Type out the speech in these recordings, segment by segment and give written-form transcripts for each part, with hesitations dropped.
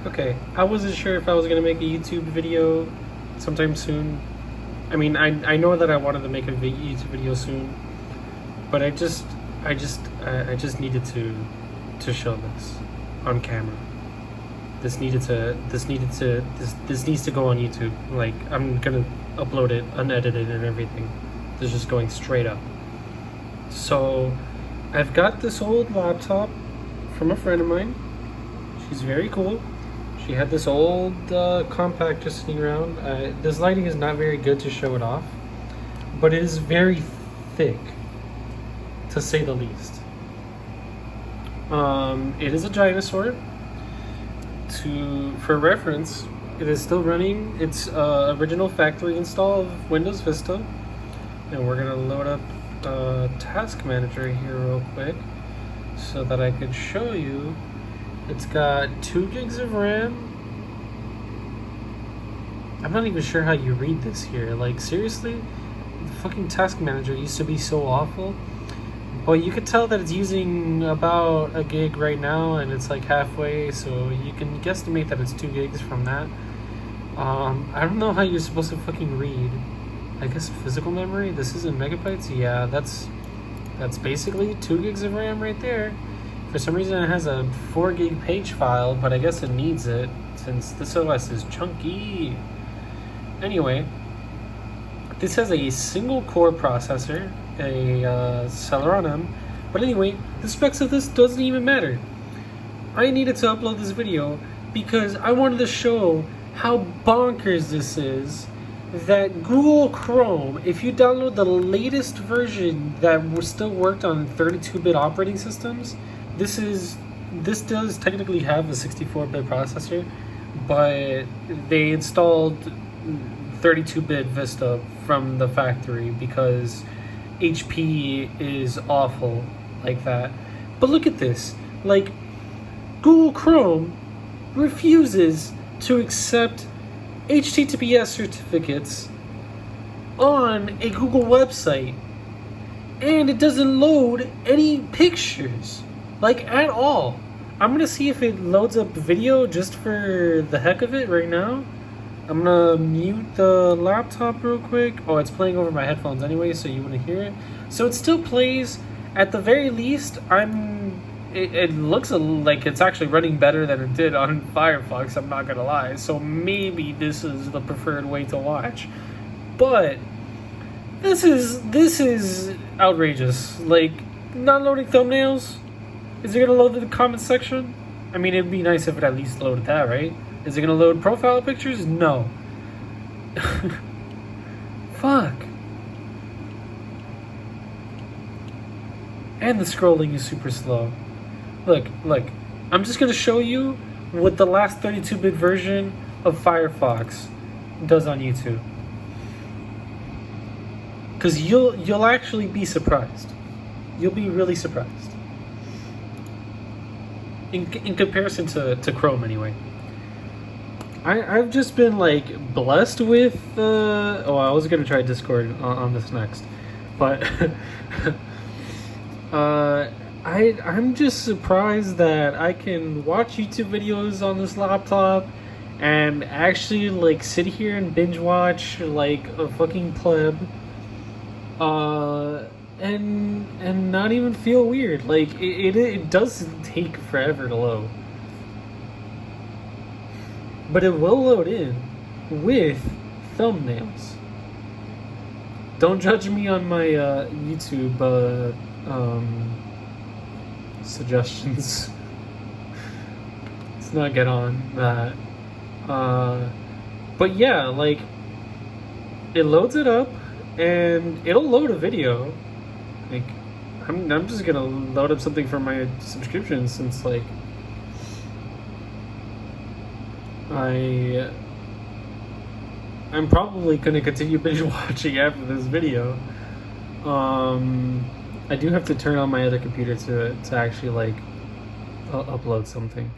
Okay, I wasn't sure if I was gonna make a YouTube video sometime soon. I mean, I know that I wanted to make a YouTube video soon, but I just needed to show this on camera. This needs to go on YouTube. Like, I'm gonna upload it unedited and everything. This is just going straight up. So I've got this old laptop from a friend of mine. She's very cool. She had this old compact just sitting around. This lighting is not very good to show it off, but it is very thick, to say the least. It is a dinosaur. For reference, it is still running its original factory install of Windows Vista, and we're gonna load up Task Manager here real quick so that I could show you. It's got 2 gigs of RAM. I'm not even sure how you read this here. Like, seriously? The fucking Task Manager used to be so awful. But you could tell that it's using about a gig right now, and it's like halfway, so you can guesstimate that it's 2 gigs from that. I don't know how you're supposed to fucking read. I guess physical memory? This is in megabytes? Yeah, that's basically 2 gigs of RAM right there. For some reason it has a 4 gig page file, but I guess it needs it since this OS is chunky. Anyway, this has a single core processor, a Celeron M. But anyway, the specs of this doesn't even matter. I needed to upload this video because I wanted to show how bonkers this is. That Google Chrome, if you download the latest version that still worked on 32-bit operating systems, this does technically have a 64-bit processor, but they installed 32-bit Vista from the factory because HP is awful like that. But look at this. Like, Google Chrome refuses to accept HTTPS certificates on a Google website, and it doesn't load any pictures, like, at all. I'm gonna see if it loads up video just for the heck of it right now. I'm gonna mute the laptop real quick. Oh, it's playing over my headphones anyway, so you wouldn't hear it. So it still plays. At the very least, it looks like it's actually running better than it did on Firefox, I'm not gonna lie. So maybe this is the preferred way to watch. But this is outrageous. Like, not loading thumbnails? Is it gonna load the comment section? I mean, it'd be nice if it at least loaded that, right? Is it gonna load profile pictures? No. Fuck. And the scrolling is super slow. Look, I'm just gonna show you what the last 32-bit version of Firefox does on YouTube. Cause you'll actually be surprised. You'll be really surprised. In comparison to Chrome anyway. I've just been like blessed with I was gonna try Discord on this next. But I'm just surprised that I can watch YouTube videos on this laptop and actually like sit here and binge watch like a fucking pleb, and not even feel weird. Like it does take forever to load, but it will load in with thumbnails. Don't judge me on my YouTube suggestions. Let's not get on that. But yeah, like, it loads it up and it'll load a video. Like, I'm just gonna load up something for my subscription since, like, I'm probably gonna continue binge watching after this video. I do have to turn on my other computer to actually like upload something.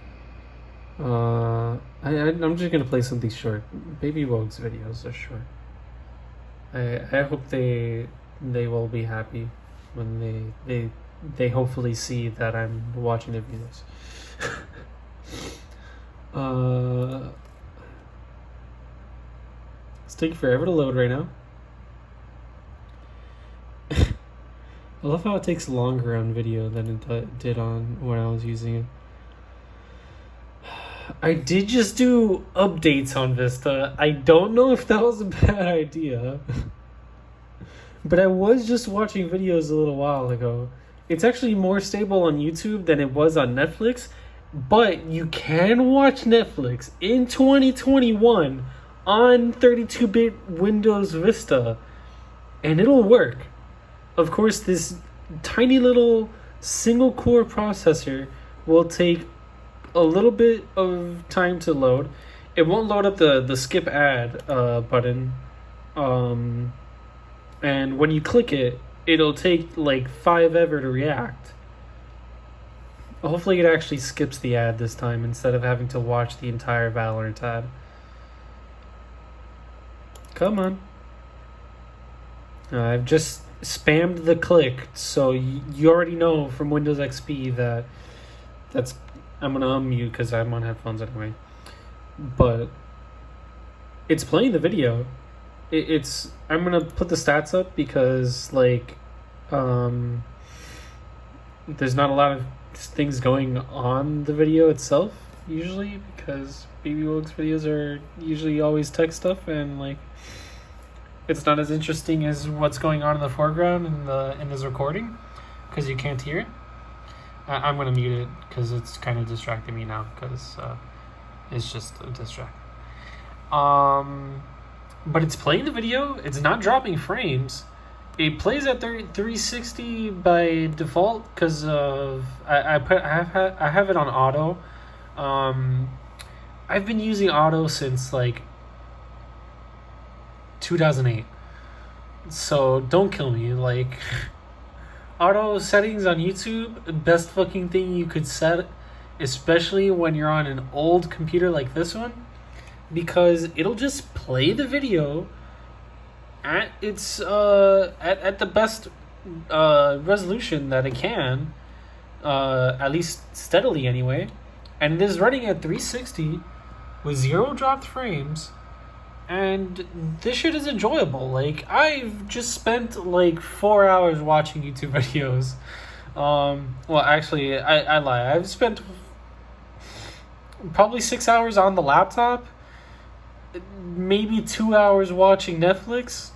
I'm just gonna play something short. Baby Wogue's videos are short. I hope they will be happy when they hopefully see that I'm watching their videos. taking forever to load right now. I love how it takes longer on video than it did on when I was using it. I did just do updates on Vista. I don't know if that was a bad idea. But I was just watching videos a little while ago. It's actually more stable on YouTube than it was on Netflix. But you can watch Netflix in 2021 on 32-bit Windows Vista. And it'll work. Of course, this tiny little single-core processor will take a little bit of time to load. It won't load up the skip ad button. And when you click it, it'll take like 5 ever to react. Hopefully it actually skips the ad this time instead of having to watch the entire Valorant ad. Come on. I've just spammed the click, so you already know from Windows XP that's I'm gonna unmute because I'm on headphones anyway. But it's playing the video. I'm gonna put the stats up because like there's not a lot of things going on the video itself usually, because Baby Woke's videos are usually always tech stuff, and like it's not as interesting as what's going on in the foreground in his recording because you can't hear it. I'm gonna mute it because it's kind of distracting me now because it's just a distract. But it's playing the video. It's not dropping frames. It plays at 360 by default because of I have it on auto. I've been using auto since like 2008. So don't kill me. Like auto settings on YouTube, best fucking thing you could set, especially when you're on an old computer like this one, because it'll just play the video at its at the best resolution that it can, at least steadily anyway, and it is running at 360 with 0 dropped frames, and this shit is enjoyable. Like I've just spent like 4 hours watching YouTube videos. Well, actually, I lie. I've spent probably 6 hours on the laptop, maybe 2 hours watching Netflix.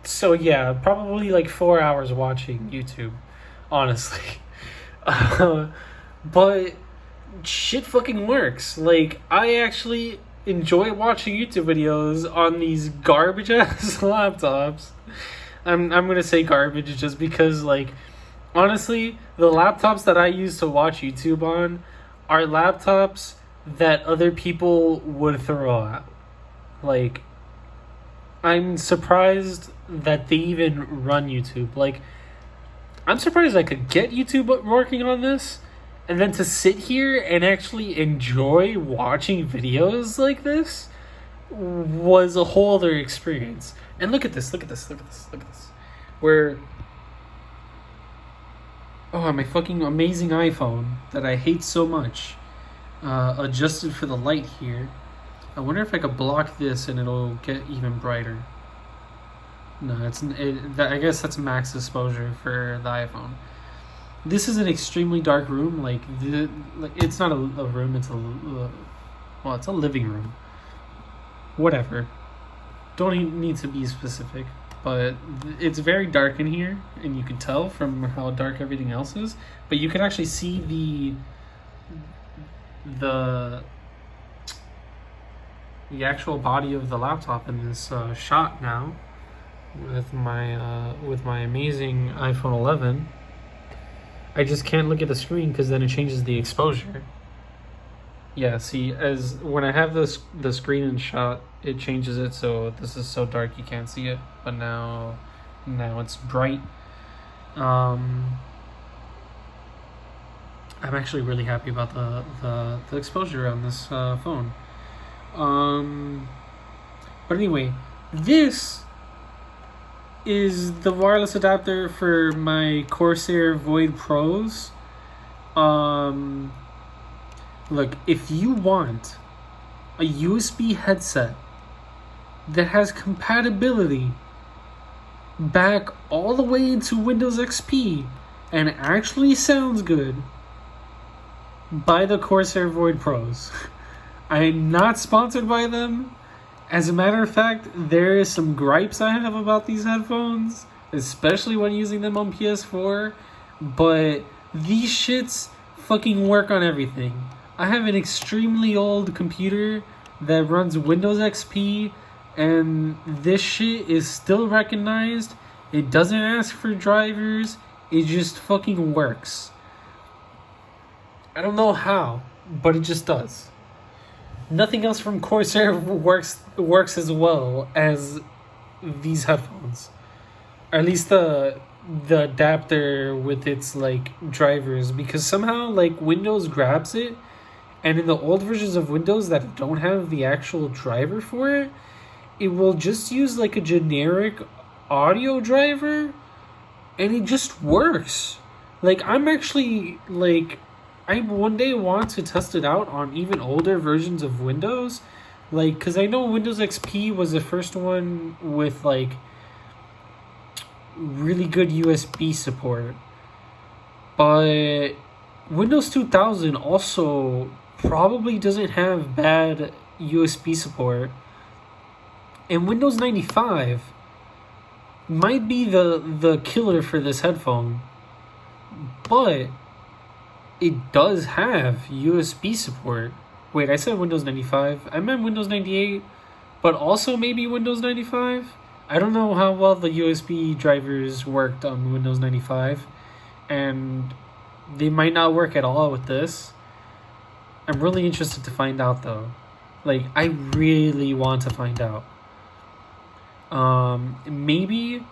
So yeah, probably like 4 hours watching YouTube, honestly. But shit fucking works. Like I actually enjoy watching YouTube videos on these garbage ass laptops. I'm gonna say garbage just because, like, honestly, the laptops that I use to watch YouTube on are laptops that other people would throw out. Like, I'm surprised that they even run YouTube. Like, I'm surprised I could get YouTube working on this, and then to sit here and actually enjoy watching videos like this was a whole other experience. And look at this, look at this, look at this, look at this. Where, oh, my fucking amazing iPhone that I hate so much, adjusted for the light here. I wonder if I could block this and it'll get even brighter. No, I guess that's max exposure for the iPhone. This is an extremely dark room. Like it's not a room. It's it's a living room. Whatever. Don't even need to be specific, but it's very dark in here, and you can tell from how dark everything else is. But you can actually see the actual body of the laptop in this shot now with my amazing iPhone 11. I just can't look at the screen because then it changes the exposure. Yeah, see, as when I have the screen in shot, it changes it so this is so dark you can't see it. But now it's bright. I'm actually really happy about the exposure on this phone. But anyway, this is the wireless adapter for my Corsair Void Pros. Look, if you want a USB headset that has compatibility back all the way into Windows XP and actually sounds good, buy the Corsair Void Pros. I am not sponsored by them. As a matter of fact, there is some gripes I have about these headphones, especially when using them on PS4, but these shits fucking work on everything. I have an extremely old computer that runs Windows XP, and this shit is still recognized. It doesn't ask for drivers, it just fucking works. I don't know how, but it just does. Nothing else from Corsair works as well as these headphones. Or at least the adapter with its like drivers, because somehow like Windows grabs it, and in the old versions of Windows that don't have the actual driver for it, it will just use like a generic audio driver, and it just works. Like I'm actually like, I one day want to test it out on even older versions of Windows, like, because I know Windows XP was the first one with like really good USB support, but Windows 2000 also probably doesn't have bad USB support, and Windows 95 might be the killer for this headphone, but it does have USB support. Wait, I said Windows 95. I meant Windows 98, but also maybe Windows 95. I don't know how well the USB drivers worked on Windows 95, and they might not work at all with this. I'm really interested to find out though. Like, I really want to find out. Maybe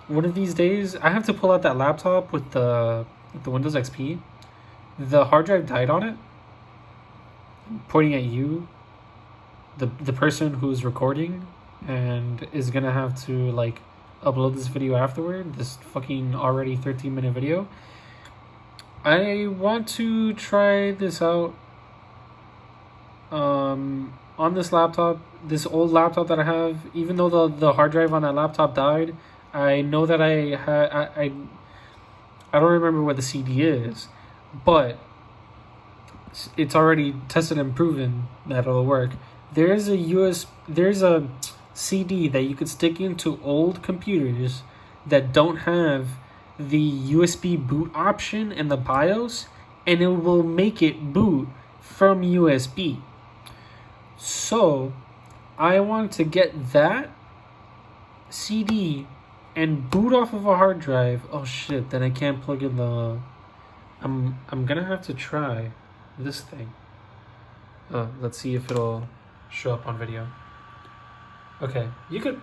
one of these days I have to pull out that laptop with the Windows XP. The hard drive died on it. I'm pointing at you, the person who's recording and is gonna have to like upload this video afterward, this fucking already 13-minute video. I want to try this out on this laptop, this old laptop that I have. Even though the hard drive on that laptop died, I know that I don't remember what the CD is, but it's already tested and proven that it'll work. There's a CD that you could stick into old computers that don't have the USB boot option in the BIOS, and it will make it boot from USB. So I want to get that CD and boot off of a hard drive. Oh shit, then I can't plug in the... I'm gonna have to try this thing. Let's see if it'll show up on video. Okay, you could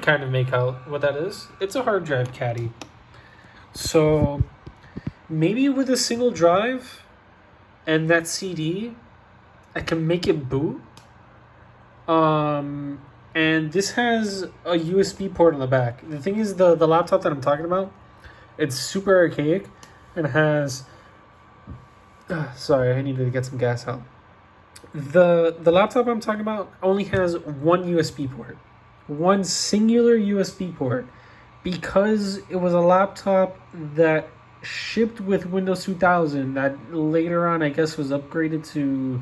kind of make out what that is. It's a hard drive caddy. So maybe with a single drive and that CD, I can make it boot. And this has a USB port on the back. The thing is, the laptop that I'm talking about, it's super archaic and has... sorry, I needed to get some gas out. The laptop I'm talking about only has one USB port. One singular USB port. Because it was a laptop that shipped with Windows 2000 that later on, I guess, was upgraded to...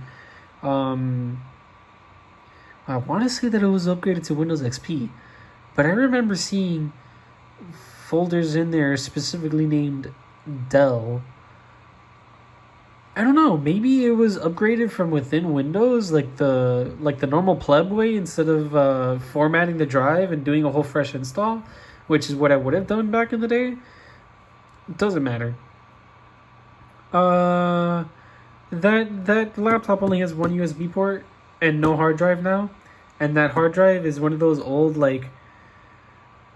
I want to say that it was upgraded to Windows XP. But I remember seeing folders in there specifically named Dell. I don't know, maybe it was upgraded from within Windows, like the normal pleb way, instead of formatting the drive and doing a whole fresh install, which is what I would have done back in the day. It doesn't matter. That laptop only has one USB port and no hard drive now, and that hard drive is one of those old, like,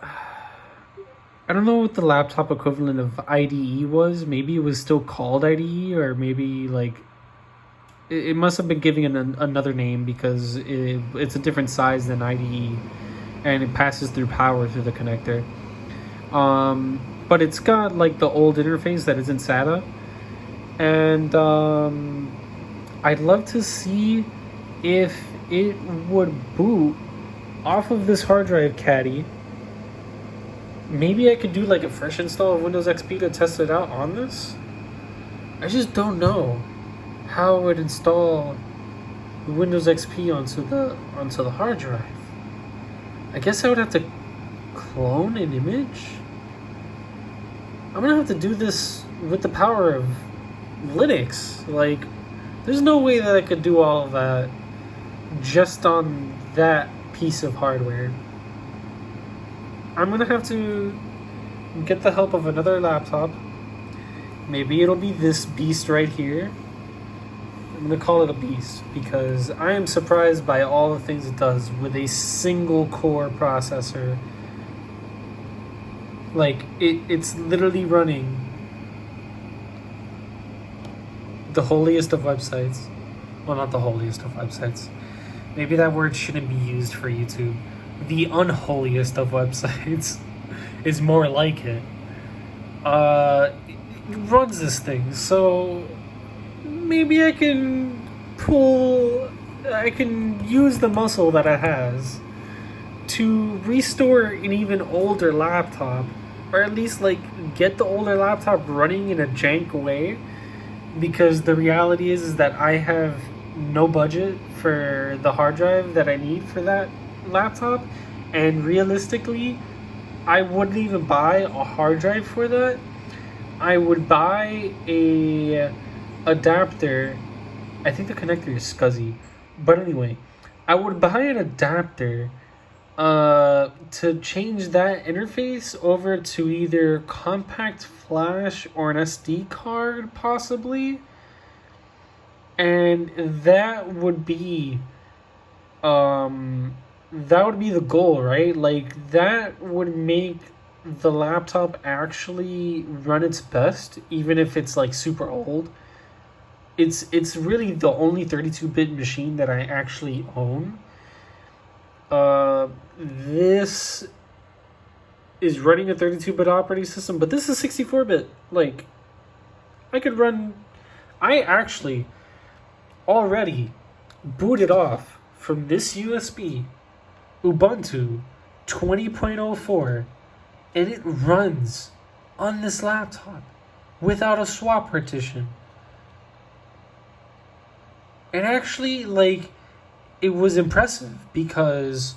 I don't know what the laptop equivalent of IDE was. Maybe it was still called IDE, or maybe like it must have been giving it another name, because it's a different size than IDE, and it passes through power through the connector. But it's got like the old interface that isn't SATA, and I'd love to see if it would boot off of this hard drive caddy, maybe I could do like a fresh install of Windows XP to test it out on this. I just don't know how I would install Windows XP onto the hard drive. I guess I would have to clone an image. I'm gonna have to do this with the power of Linux. Like, there's no way that I could do all of that just on that piece of hardware. I'm gonna have to get the help of another laptop. Maybe it'll be this beast right here. I'm gonna call it a beast because I am surprised by all the things it does with a single core processor. Like, it's literally running the holiest of websites. Well, not the holiest of websites. Maybe that word shouldn't be used for YouTube. The unholiest of websites is more like it. It runs this thing, so maybe I can use the muscle that it has to restore an even older laptop, or at least like get the older laptop running in a jank way, because the reality is that I have no budget for the hard drive that I need for that laptop, and realistically I wouldn't even buy a hard drive for that. I would buy a adapter. I think the connector is scuzzy, but anyway, I would buy an adapter to change that interface over to either compact flash or an SD card, possibly. And that would be the goal, right? Like, that would make the laptop actually run its best, even if it's like super old. It's really the only 32-bit machine that I actually own. This is running a 32-bit operating system, but this is 64-bit. Like, I actually already booted off from this USB Ubuntu 20.04, and it runs on this laptop without a swap partition. And actually, like, it was impressive because,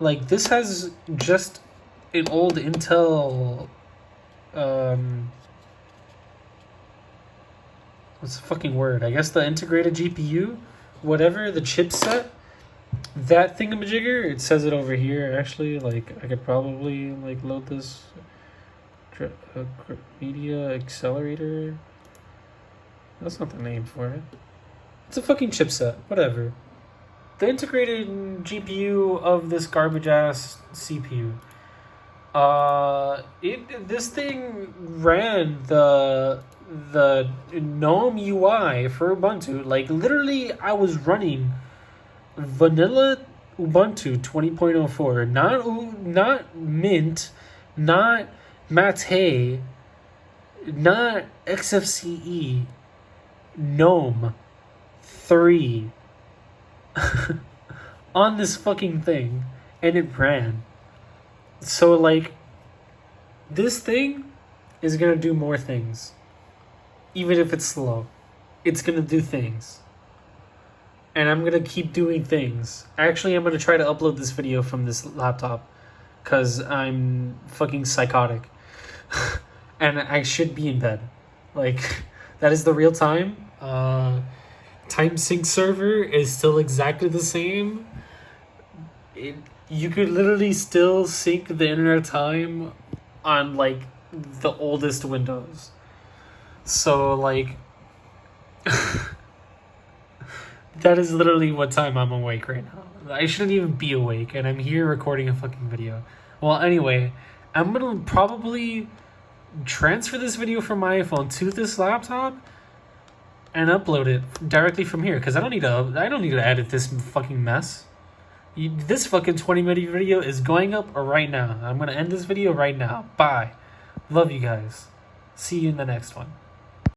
like, this has just an old Intel, what's the fucking word? I guess the integrated GPU, whatever, the chipset, that thingamajigger, it says it over here, actually. Like, I could probably, like, load this media accelerator. That's not the name for it. It's a fucking chipset, whatever. The integrated GPU of this garbage ass CPU. This thing ran the GNOME UI for Ubuntu. Like, literally, I was running vanilla Ubuntu 20.04, not Mint, not Mate, not XFCE, GNOME 3 on this fucking thing, and it ran. So, like, this thing is gonna do more things. Even if it's slow, it's gonna do things. And I'm gonna keep doing things. Actually, I'm gonna try to upload this video from this laptop, because I'm fucking psychotic. And I should be in bed. Like, that is the real time. Time sync server is still exactly the same. You could literally still sync the internet time on, like, the oldest Windows. So, like, that is literally what time I'm awake right now. I shouldn't even be awake, and I'm here recording a fucking video. Well, anyway, I'm gonna probably transfer this video from my iPhone to this laptop and upload it directly from here, because I don't need to edit this fucking mess. This fucking 20-minute video is going up right now. I'm gonna end this video right now. Bye. Love you guys. See you in the next one.